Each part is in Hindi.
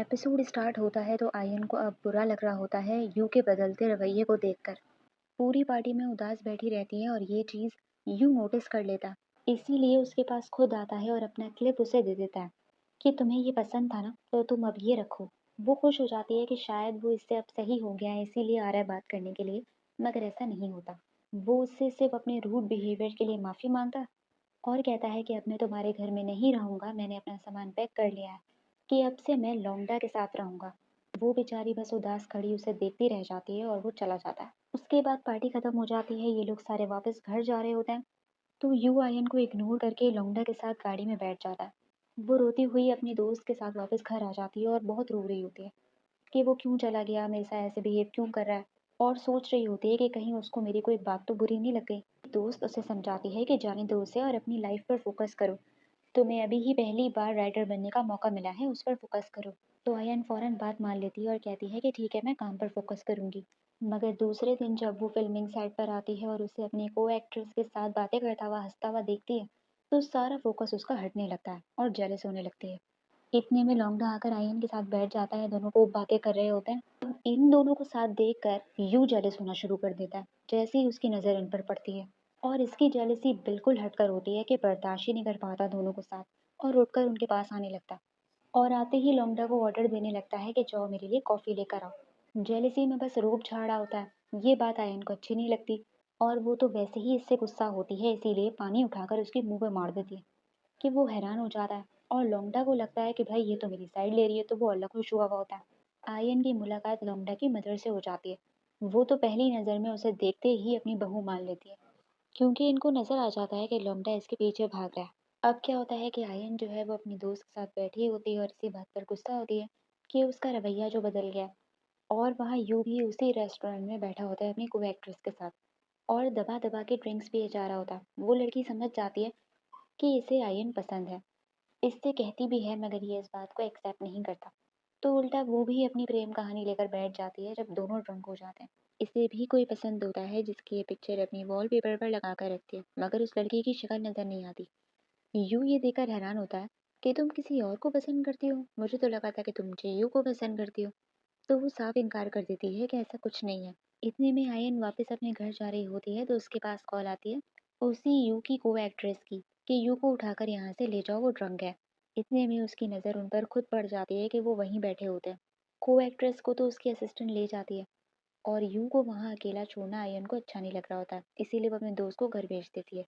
एपिसोड स्टार्ट होता है तो आयन को अब बुरा लग रहा होता है यू के बदलते रवैये को देखकर। पूरी पार्टी में उदास बैठी रहती है और ये चीज यू नोटिस कर लेता। इसीलिए उसके पास खुद आता है और अपना क्लिप उसे दे देता है कि तुम्हें ये पसंद था ना, तो तुम अब ये रखो। वो खुश हो जाती है कि शायद वो इससे अब सही हो गया है, इसीलिए आ रहा है बात करने के लिए। मगर ऐसा नहीं होता। वो उससे सिर्फ अपने रूड बिहेवियर के लिए माफी मांगता और कहता है कि अब मैं तुम्हारे घर में नहीं रहूंगा, मैंने अपना सामान पैक कर लिया है कि अब से मैं लौंडा के साथ रहूंगा। वो बेचारी बस उदास खड़ी उसे देखती रह जाती है और वो चला जाता है। उसके बाद पार्टी खत्म हो जाती है, ये लोग सारे वापस घर जा रहे होते हैं। तो यू आयन को इग्नोर करके लौंडा के साथ गाड़ी में बैठ जाता है। वो रोती हुई अपनी दोस्त के साथ वापस घर आ जाती है और बहुत रो रही होती है कि वो क्यों चला गया, मेरे साथ ऐसे बिहेव क्यों कर रहा है। और सोच रही होती है कि कहीं उसको मेरी कोई बात तो बुरी नहीं लग गई। दोस्त उसे समझाती है कि जाने दो उसे और अपनी लाइफ पर फोकस करो। तुम्हें अभी ही पहली बार राइटर बनने का मौका मिला है, उस पर फोकस करो। तो अयन फौरन बात मान लेती है और कहती है कि ठीक है, मैं काम पर फोकस करूंगी। मगर दूसरे दिन जब वो फिल्मिंग साइट पर आती है और उसे अपनी को एक्ट्रेस के साथ बातें करता हुआ हंसता हुआ देखती है, तो सारा फोकस उसका हटने लगता है और जेलस होने लगती है। इतने में लौंडा आकर आयन के साथ बैठ जाता है, दोनों को बातें कर रहे होते हैं। तो इन दोनों को साथ देखकर यू जेलस होना शुरू कर देता है जैसे ही उसकी नज़र इन पर पड़ती है। और इसकी जेलसी बिल्कुल हटकर होती है कि बर्दाश्त ही नहीं कर पाता दोनों को साथ, और उठकर उनके पास आने लगता। और आते ही लौंडा को ऑर्डर देने लगता है कि जाओ मेरे लिए कॉफ़ी लेकर आओ। जेलसी में बस रूप झाड़ा होता है। ये बात आयन को अच्छी नहीं लगती और वो तो वैसे ही इससे गुस्सा होती है, इसीलिए पानी उठाकर उसके मुंह पर मार देती है कि वो हैरान हो जाता है। और लौंडा को लगता है कि भाई ये तो मेरी साइड ले रही है, तो वो अलग खुश हुआ होता है। आयन की मुलाकात लौंडा की मदर से हो जाती है। वो तो पहली नज़र में उसे देखते ही अपनी बहू मान लेती है, क्योंकि इनको नज़र आ जाता है कि लौंडा इसके पीछे भाग रहा है। अब क्या होता है कि आयन जो है वो अपनी दोस्त के साथ बैठी होती है और इसी बात पर गुस्सा होती है कि उसका रवैया जो बदल गया है। और वहाँ यू भी उसी रेस्टोरेंट में बैठा होता है अपनी को एक्ट्रेस के साथ और दबा दबा के ड्रिंक्स पिए जा रहा होता है। वो लड़की समझ जाती है कि इसे आयन पसंद है, इससे कहती भी है, मगर ये इस बात को एक्सेप्ट नहीं करता। तो उल्टा वो भी अपनी प्रेम कहानी लेकर बैठ जाती है जब दोनों ड्रंक हो जाते हैं। इसे भी कोई पसंद होता है जिसकी ये पिक्चर अपनी वॉलपेपर पर लगा कर रखती है, मगर उस लड़की की शक्ल नजर नहीं आती। यू ये देखकर हैरान होता है कि तुम किसी और को पसंद करती हो, मुझे तो लगा था कि तुम यू को पसंद करती हो। तो वो साफ इनकार कर देती है कि ऐसा कुछ नहीं है। इतने में आयन वापस अपने घर जा रही होती है तो उसके पास कॉल आती है उसी यू की को एक्ट्रेस की कि यू को उठाकर यहाँ से ले जाओ, वो ड्रंक है। इतने में उसकी नज़र उन पर खुद पड़ जाती है कि वो वहीं बैठे होते हैं। को एक्ट्रेस को तो उसकी असिस्टेंट ले जाती है और यू को वहाँ अकेला छोड़ना आयन को अच्छा नहीं लग रहा होता है, इसीलिए वो अपने दोस्त को घर भेज देती है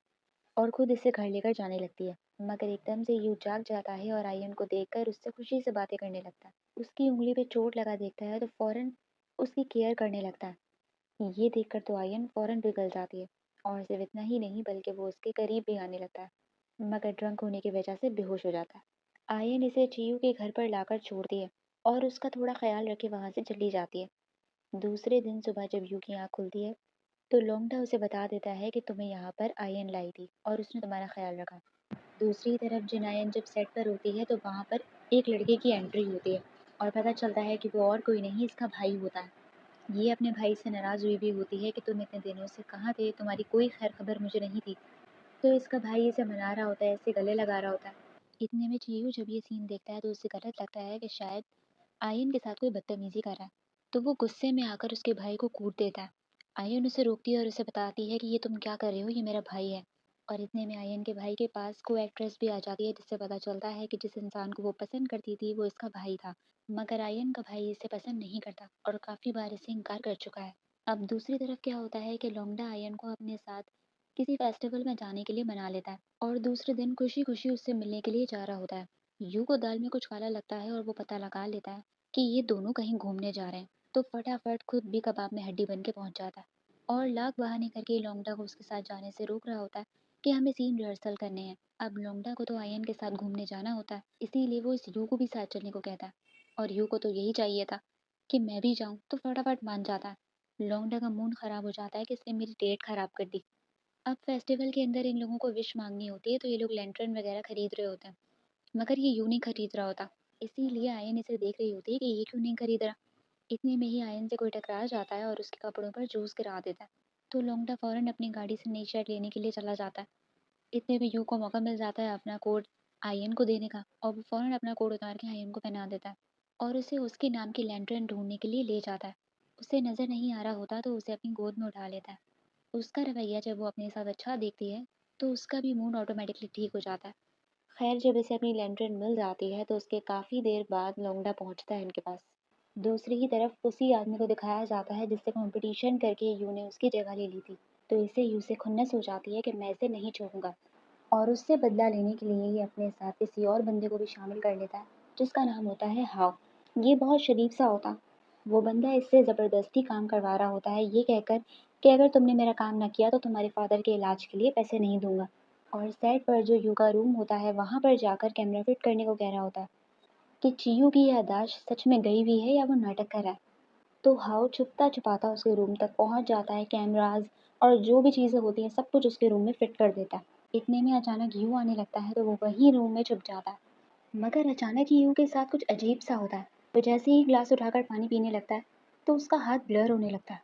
और खुद इसे घर लेकर जाने लगती है। मगर एकदम से यू जाग जाता है और आयन को देखकर उससे खुशी से बातें करने लगता है। उसकी उंगली पे चोट लगा देखता है तो फौरन उसकी केयर करने लगता है। ये देखकर तो आयन फौरन पिघल जाती है और सिर्फ इतना ही नहीं बल्कि वो उसके करीब भी आने लगता है, मगर ड्रंक होने की वजह से बेहोश हो जाता है। आयन इसे चीयू के घर पर लाकर छोड़ती है और उसका थोड़ा ख्याल रखे वहां से चली जाती है। दूसरे दिन सुबह जब यू की आँख खुलती है तो लौंडा उसे बता देता है कि तुम्हें यहाँ पर आयन लाई थी और उसने तुम्हारा ख्याल रखा। दूसरी तरफ जिनायन जब सेट पर होती है तो वहाँ पर एक लड़के की एंट्री होती है और पता चलता है कि वो और कोई नहीं, इसका भाई होता है। ये अपने भाई से नाराज़ हुई भी होती है कि तुम इतने दिनों से कहाँ थे, तुम्हारी कोई खैर खबर मुझे नहीं थी। तो इसका भाई इसे मना रहा होता है, इसे गले लगा रहा होता है। इतने में चीयू जब ये सीन देखता है तो उसे गलत लगता है कि शायद आयन के साथ कोई बदतमीजी कर रहा है। तो वो गुस्से में आकर उसके भाई को कूट देता है। आयन उसे रोकती है और उसे बताती है कि ये तुम क्या कर रहे हो, ये मेरा भाई है। और इतने में आयन के भाई के पास को एक्ट्रेस भी आ जाती है, जिससे पता चलता है कि जिस इंसान को वो पसंद करती थी वो इसका भाई था। मगर आयन का भाई इसे पसंद नहीं करता और काफी बार इसे इनकार कर चुका है। अब दूसरी तरफ क्या होता है कि लौंडा आयन को अपने साथ किसी फेस्टिवल में जाने के लिए मना लेता है और दूसरे दिन खुशी खुशी उससे मिलने के लिए जा रहा होता है। यू को दाल में कुछ काला लगता है और वो पता लगा लेता है कि ये दोनों कहीं घूमने जा रहे हैं, तो फटाफट खुद भी कबाब में हड्डी बन के पहुंच जाता है और लाख बहाने करके लौंडा को उसके साथ जाने से रोक रहा होता है कि हमें सीन रिहर्सल करने हैं। अब लौंडा को तो आयन के साथ घूमने जाना होता है, इसीलिए वो इस यू को भी साथ चलने को कहता है और यू को तो यही चाहिए था कि मैं भी जाऊं, तो फटाफट मान जाता है। लौंडा का मूड खराब हो जाता है कि इसने मेरी डेट खराब कर दी। अब फेस्टिवल के अंदर इन लोगों को विश मांगनी होती है तो ये लोग लैंटर्न वगैरह खरीद रहे होते हैं, मगर ये यूं नहीं खरीद रहा होता। इसीलिए आयन इसे देख रही होती है कि ये क्यों नहीं खरीद रहा। इतने में ही आयन से कोई टकरा जाता है और उसके कपड़ों पर जूस गिरा देता है। तो लौंडा फौरन अपनी गाड़ी से नई शर्ट लेने के लिए चला जाता है। इतने में यू को मौका मिल जाता है अपना कोट आयन को देने का और वो फौरन अपना कोट उतार के आयन को पहना देता है और उसे उसके नाम की लैंटर्न ढूंढने के लिए ले जाता है। उसे नज़र नहीं आ रहा होता तो उसे अपनी गोद में उठा लेता है। उसका रवैया जब वो अपने साथ अच्छा देखती है तो उसका भी मूड ऑटोमेटिकली ठीक हो जाता है। खैर जब इसे अपनी लैंटर्न मिल जाती है तो उसके काफ़ी देर बाद लौंडा पहुंचता है इनके पास। दूसरी ही तरफ उसी आदमी को दिखाया जाता है जिससे कंपटीशन करके यू ने उसकी जगह ले ली थी। तो इसे यू से खुन्नस हो जाती है कि मैं इसे नहीं छोड़ूंगा, और उससे बदला लेने के लिए ये अपने साथ किसी और बंदे को भी शामिल कर लेता है जिसका नाम होता है हाव। ये बहुत शरीफ सा होता। वो बंदा इससे ज़बरदस्ती काम करवा रहा होता है ये कहकर कि अगर तुमने मेरा काम ना किया तो तुम्हारे फादर के इलाज के लिए पैसे नहीं दूंगा। और सेट पर जो यू का रूम होता है वहाँ पर जाकर कैमरा फिट करने को कह रहा होता है कि चीयू की याददाश्त सच में गई हुई है या वो नाटक कर रहा है। तो हाउ छुपता छुपाता उसके रूम तक पहुंच जाता है, कैमराज और जो भी चीज़ें होती हैं सब कुछ उसके रूम में फिट कर देता है। इतने में अचानक यू आने लगता है तो वो वही रूम में छुप जाता है। मगर अचानक ही यू के साथ कुछ अजीब सा होता है। वो जैसे ही ग्लास उठाकर पानी पीने लगता है तो उसका हाथ ब्लर होने लगता है।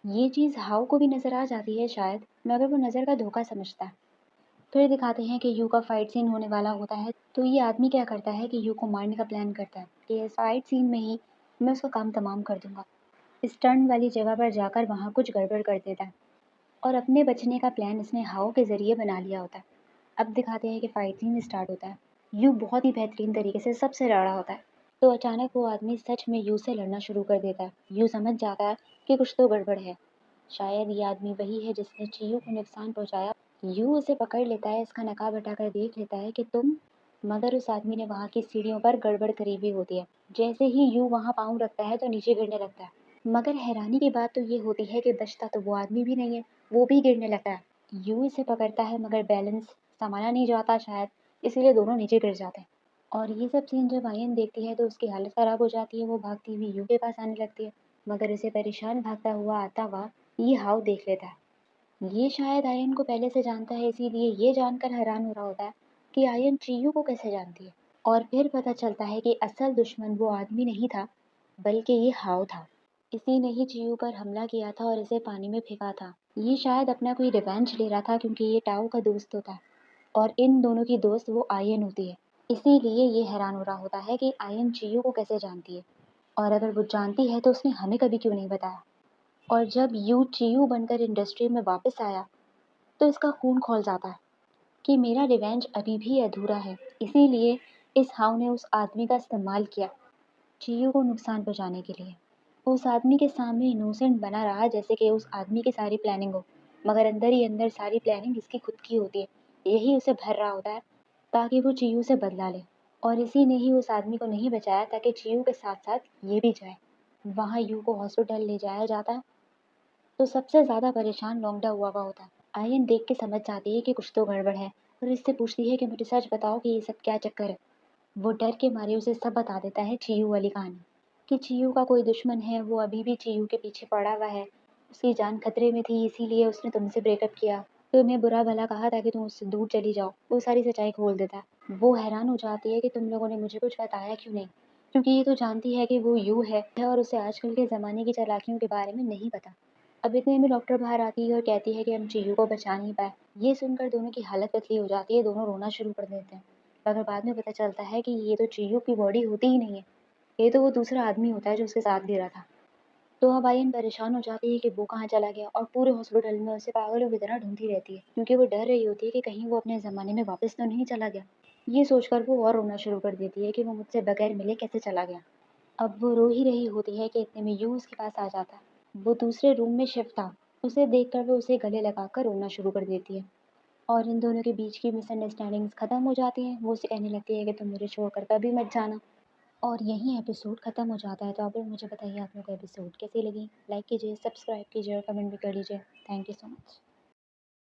ये चीज़ हाउ को भी नज़र आ जाती है शायद, मगर वो नज़र का धोखा समझता है। फिर दिखाते हैं कि यू का फाइट सीन होने वाला होता है तो ये आदमी क्या करता है कि यू को मारने का प्लान करता है कि इस फाइट सीन में ही मैं उसका काम तमाम कर दूंगा। स्टंट वाली जगह पर जाकर वहाँ कुछ गड़बड़ कर देता है और अपने बचने का प्लान इसने हाओ के ज़रिए बना लिया होता है। अब दिखाते हैं कि फाइट सीन स्टार्ट होता है। यू बहुत ही बेहतरीन तरीके से सबसे लड़ा होता है। तो अचानक वो आदमी सच में यू से लड़ना शुरू कर देता है। यू समझ जाता है कि कुछ तो गड़बड़ है। शायद ये आदमी वही है जिसने चीयू को नुकसान पहुंचाया। यू उसे पकड़ लेता है, इसका नकाब हटाकर देख लेता है कि तुम। मगर उस आदमी ने वहाँ की सीढ़ियों पर गड़बड़ करी हुई होती है। जैसे ही यू वहाँ पाँव रखता है तो नीचे गिरने लगता है। मगर हैरानी की बात तो ये होती है कि बचता तो वो आदमी भी नहीं है, वो भी गिरने लगता है। यूं इसे पकड़ता है मगर बैलेंस संभाला नहीं जाता शायद, इसीलिए दोनों नीचे गिर जाते हैं। और ये सब सीन जब आयन देखती है तो उसकी हालत ख़राब हो जाती है। वो भागती हुई यू के पास आने लगती है, मगर उसे परेशान भागता हुआ आता हुआ ये हाव देख लेता है। ये शायद आयन को पहले से जानता है, इसीलिए ये जानकर हैरान हो रहा होता है कि आयन चीयू को कैसे जानती है। और फिर पता चलता है कि असल दुश्मन वो आदमी नहीं था, बल्कि ये हाव था। इसी ने ही चीयू पर हमला किया था और इसे पानी में फेंका था। ये शायद अपना कोई रिवेंज ले रहा था क्योंकि ये टाओ का दोस्त होता है और इन दोनों की दोस्त वो आयन होती है। इसीलिए ये हैरान हो रहा होता है कि आयन चीयू को कैसे जानती है, और अगर वो जानती है तो उसने हमें कभी क्यों नहीं बताया। और जब यू चीयू बनकर इंडस्ट्री में वापस आया तो इसका खून खौल जाता है कि मेरा रिवेंज अभी भी अधूरा है। इसीलिए इस हाव ने उस आदमी का इस्तेमाल किया चीयू को नुकसान पहुंचाने के लिए। उस आदमी के सामने इनोसेंट बना रहा जैसे कि उस आदमी की सारी प्लानिंग हो, मगर अंदर ही अंदर सारी प्लानिंग इसकी खुद की होती है। यही उसे भर रहा होता है ताकि वो चीयू से बदला ले। और इसी ने ही उस आदमी को नहीं बचाया ताकि चीयू के साथ साथ ये भी जाए। वहाँ यू को हॉस्पिटल ले जाया जाता है तो सबसे ज़्यादा परेशान लौंडा हुआ होता है। आयन देख के समझ जाती है कि कुछ तो गड़बड़ है और इससे पूछती है कि मुझे सच बताओ कि ये सब क्या चक्कर है। वो डर के मारे उसे सब बता देता है चीयू वाली कहानी कि चीयू का कोई दुश्मन है, वो अभी भी चीयू के पीछे पड़ा हुआ है, उसकी जान खतरे में थी इसीलिए उसने तुमसे ब्रेकअप किया, तुम्हें बुरा भला कहा ताकि तुम उससे दूर चली जाओ। वो सारी सच्चाई खोल देता है। वो हैरान हो जाती है कि तुम लोगों ने मुझे कुछ बताया क्यों नहीं, क्योंकि ये तो जानती है कि वो यू है और उसे आजकल के ज़माने की चालाकियों के बारे में नहीं पता। अब इतने में डॉक्टर बाहर आती है और कहती है कि हम चीयू को बचा नहीं पाए। ये सुनकर दोनों की हालत पतली हो जाती है, दोनों रोना शुरू कर देते हैं। मगर बाद में पता चलता है कि ये तो चीयू की बॉडी होती ही नहीं है, ये तो वो दूसरा आदमी होता है जो उसके साथ गिरा था। तो अब आयन परेशान हो जाती है कि वो कहाँ चला गया और पूरे हॉस्पिटल में उसे पागलों की तरह ढूंढती रहती है क्योंकि वो डर रही होती है कि कहीं वो अपने ज़माने में वापस तो नहीं चला गया। ये सोचकर वो और रोना शुरू कर देती है कि वो मुझसे बगैर मिले कैसे चला गया। अब वो रो ही रही होती है कि इतने में यू उसके पास आ जाता है। वो दूसरे रूम में शिफ्ट था। उसे देखकर वो उसे गले लगाकर रोना शुरू कर देती है और इन दोनों के बीच की मिसअंडरस्टैंडिंग्स खत्म हो जाती हैं। वो उसे कहने लगती है कि तुम मुझे छोड़कर कभी मत जाना। और यहीं एपिसोड ख़त्म हो जाता है। तो आप लोग मुझे बताइए आप लोग को एपिसोड कैसी लगी। लाइक कीजिए, सब्सक्राइब कीजिए और कमेंट भी कर लीजिए। Thank you so much.